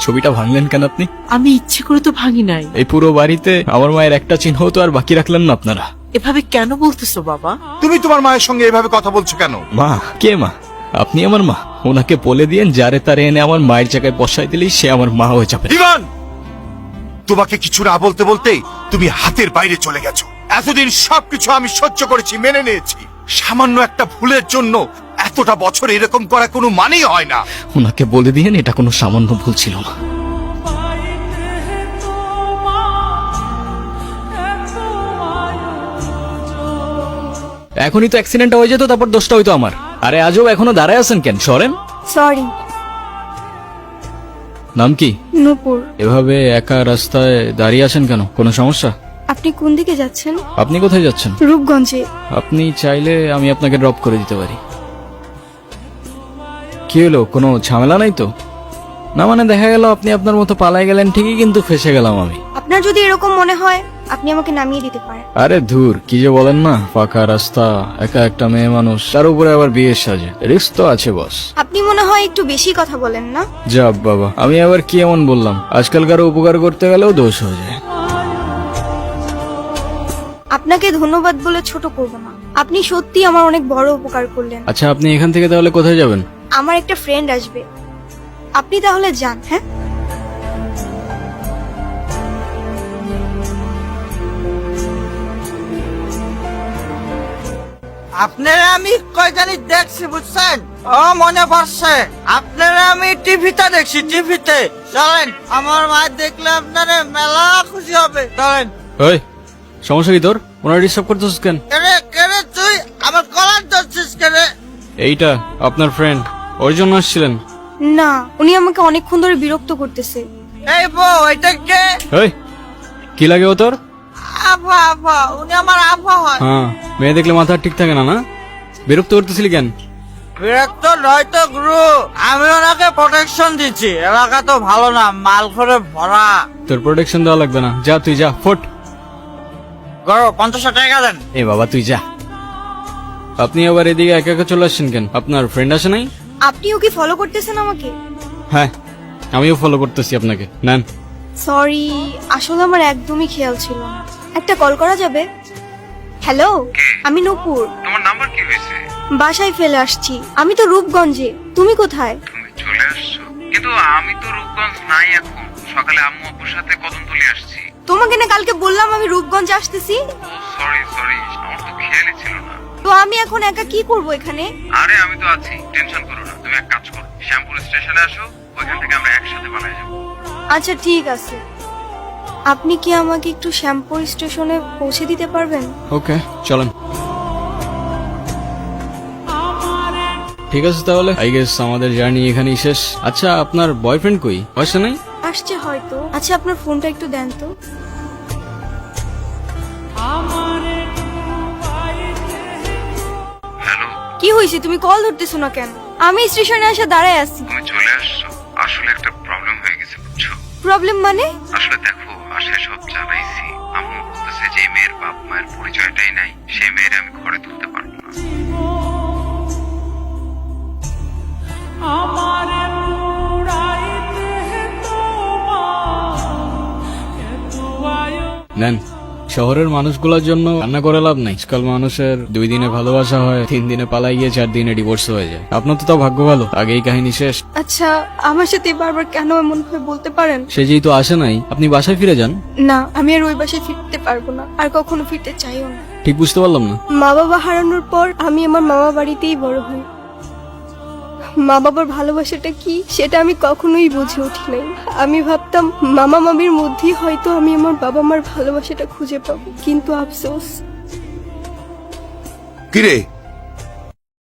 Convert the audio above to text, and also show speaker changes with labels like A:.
A: ছবিটা ভাঙলেন কেন আপনি?
B: আমি ইচ্ছে করে তো ভাঙি নাই।
A: এই পুরো বাড়িতে আমার মায়ের একটা চিহ্ন তো আর বাকি রাখলেন না আপনারা।
B: এভাবে কেন বলতেছো বাবা?
C: তুমি তোমার মায়ের সঙ্গে এভাবে কথা বলছো কেন?
A: মা? কে মা? আপনি আমার মা। ওনাকে বলে দিয়েন যারে তারে এনে আমার মায়ের জায়গায় বসাই দিলেই সে আমার মা হয়ে যাবে।
C: ইভান, তোমাকে কিছু না বলতে বলতেই তুমি হাতের বাইরে চলে গেছো। এতদিন সবকিছু আমি সহ্য করেছি, মেনে নিয়েছি। সামান্য একটা ভুলের জন্য এতটা বছর এরকম করা কোনো মানেই হয় না।
A: ওনাকে বলে দিয়েন এটা কোনো সামান্য ভুল ছিল না। এখনই তো অ্যাক্সিডেন্টটা হয়ে যেত, তারপর দোষটা হইতো আমার। আরে আজও এখনো দাঁড়ায় আছেন কেন? সরেন।
D: সরি।
A: নাম কি?
D: নূপুর।
A: এভাবে একা রাস্তায় দাঁড়িয়ে আছেন কেন? কোনো সমস্যা?
D: আপনি কোন দিকে যাচ্ছেন?
A: আপনি কোথায় যাচ্ছেন?
D: রূপগঞ্জে।
A: আপনি চাইলে আমি আপনাকে ড্রপ করে দিতে পারি। কি হলো, কোনো ঝামেলা নাই তো? না মানে দেখা গেল আপনি আপনার মতো পালাই গেলেন ঠিকই, কিন্তু ফেসে গেলাম আমি।
D: আপনার যদি এরকম মনে হয় আপনি আমাকে নামিয়ে দিতে পারেন।
A: আরে ধুর, কি যে বলেন না। ফাঁকা রাস্তা, একা একটা মেয়ে মানুষ, তার উপরে আবার বিয়ের সাজে, রিস্ক তো আছে বস।
D: আপনি মনে হয় একটু বেশি কথা বলেন না?
A: যাব বাবা, আমি আবার কি এমন বললাম? আজকালকার উপকার করতে গেলেও দোষ হয়ে যায়।
D: আপনাকে ধন্যবাদ বলে ছোট করব না। আপনি সত্যি আমার অনেক বড় উপকার করলেন।
A: আচ্ছা, আপনি এখান থেকে তাহলে কোথায় যাবেন?
D: আমার একটা ফ্রেন্ড আসবে, আপনি তাহলে যান। হ্যাঁ,
E: আপনারা আমি কয়খানি দেখছি বুঝছেন? ও মনে পড়ছে, আপনারা আমি টিভিতে দেখছি, টিভিতে। চলেন, আমার মা দেখলে আপনারা মেলা খুশি হবে। চলেন।
A: ওই, সমস্যা কি তোর? ওনার ডিস্টার্ব করতেছিস কেন?
E: কেরে কেরে তুই আমার কলার ধরছিস কেরে?
A: এইটা আপনার ফ্রেন্ড, ওর জন্য আসছিলেন?
D: না, উনি আমাকে অনেকক্ষণ ধরে বিরক্ত করতেছে।
E: এই বউ, এটা কে?
A: ওই, কি লাগে ও তোর?
E: আভা, আভা, উনি আমার আভা হয়।
A: হ্যাঁ, মেয়ে দেখলে মাথা ঠিক থাকে না, না? বিরক্ত করতেছিলি কেন?
E: বিরক্ত নয় তো গুরু, আমি ওনাকে প্রোটেকশন দিচ্ছি। এলাকা তো ভালো না, মাল করে ভরা।
A: তোর প্রোটেকশন দেওয়া লাগবে না, যা তুই যা, ফোট।
E: গরো 50 টাকা দেন।
A: এ বাবা তুই যা। আপনি আবার এদিকে একা একা চলে আসছেন কেন? আপনার ফ্রেন্ড আসে নাই?
D: আপনিও কি ফলো করতেছেন আমাকে?
A: হ্যাঁ, আমিও ফলো করতেছি আপনাকে। নেন।
D: সরি, আসলে আমার একদমই খেয়াল ছিল না। একটা কল করা যাবে? হ্যালো, আমি নূপুর।
F: তোমার নাম্বার কি হয়েছে?
D: বাসায় ফেলে আসছি। আমি তো রূপগঞ্জে। তুমি কোথায়?
F: তুমি চলে আসছো, কিন্তু আমি তো রূপগঞ্জ নাই এখন। সকালে আম্মু আব্বুর সাথে কদমতলী আসছি।
D: তোমাকে না কালকে বললাম আমি রূপগঞ্জে আসতেছি।
F: ও সরি সরি, আমার তো খেয়ালই ছিল না।
D: তো আমি এখন একা কি করব এখানে?
F: আরে আমি তো আছি, টেনশন করো না। তুমি এক কাজ করো, শ্যামপুর স্টেশনে আসো, ওইখান থেকে আমরা একসাথে পালাই যাবো।
D: আচ্ছা ঠিক আছে। আপনি কি আমাকে একটু শ্যামপুর স্টেশনে পৌঁছে দিতে পারবেন?
A: ওকে, চলেন। ঠিক আছে তাহলে, আই গেস আমাদের জার্নি এখানেই শেষ। আচ্ছা, আপনার বয়ফ্রেন্ড কই? আসে নাই?
D: আসছে হয়তো। আচ্ছা, আপনার ফোনটা একটু দেন তো।
F: হ্যালো,
D: কি হয়েছে, তুমি কল ধরতেছো না কেন? আমি স্টেশনে এসে দাঁড়ায় আছি।
F: তুমি চলে আসছো। আসলে একটা প্রবলেম হয়ে গেছে বুঝছো?
D: প্রবলেম মানে?
F: আসলে দেখো, বাসায় সব জানাইছি। আম্মু বলতেছে যে মেয়ের বাপ মায়ের পরিচয়টাই নাই, সেই মেয়ের আমি ঘরে তুলতে পারবো না।
A: নেন। শহরের মানুষগুলোর জন্য রান্না করে লাভ নাই। আজকাল মানুষের 2 দিনে ভালোবাসা হয়, 3 দিনে পালাই গিয়ে 4 দিনে ডিভোর্স হয়ে যায়। আপনার তো তাও ভাগ্য ভালো, আগেই কাহিনী শেষ।
D: আচ্ছা, আমার সাথে বারবার কেন এমন ভাবে বলতে পারেন?
A: সে যেহেতু আসে নাই, আপনি বাসায় ফিরে যান।
D: না, আমি আর ওই বাসায় ফিরতে পারবো না, আর কখনো ফিরতে চাইও না।
A: ঠিক বুঝতে পারলাম না।
D: মা বাবা হারানোর পর আমি আমার মামা বাড়িতেই বড় হই। মা বাবার ভালোবাসাটা কি সেটা আমি কখনোই বুঝে উঠি নাই। আমি ভাবতাম মামা মামির মধ্যেই হয়তো আমি আমার বাবা মার ভালোবাসাটা খুঁজে পাবো, কিন্তু আফসোস।
C: কিরে,